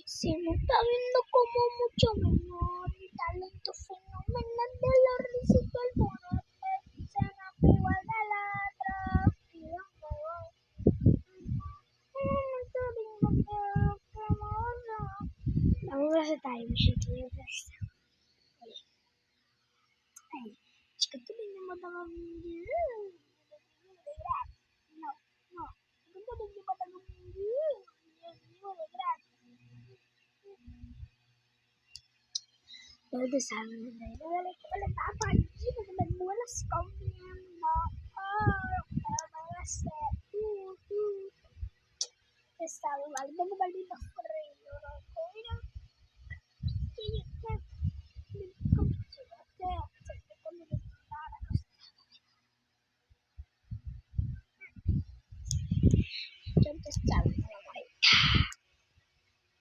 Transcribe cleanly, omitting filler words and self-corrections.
Se me está viendo como mucho menor, mi talento fenomenal de la risa y el mono se me igual de la Vamos a acertar el bichito de festa. Chica, tú me mandaba no, tú me mandaba ¿dónde saben? ¿Dónde está partido? Que me muelas comiendo. Está mal, tengo maldito frío.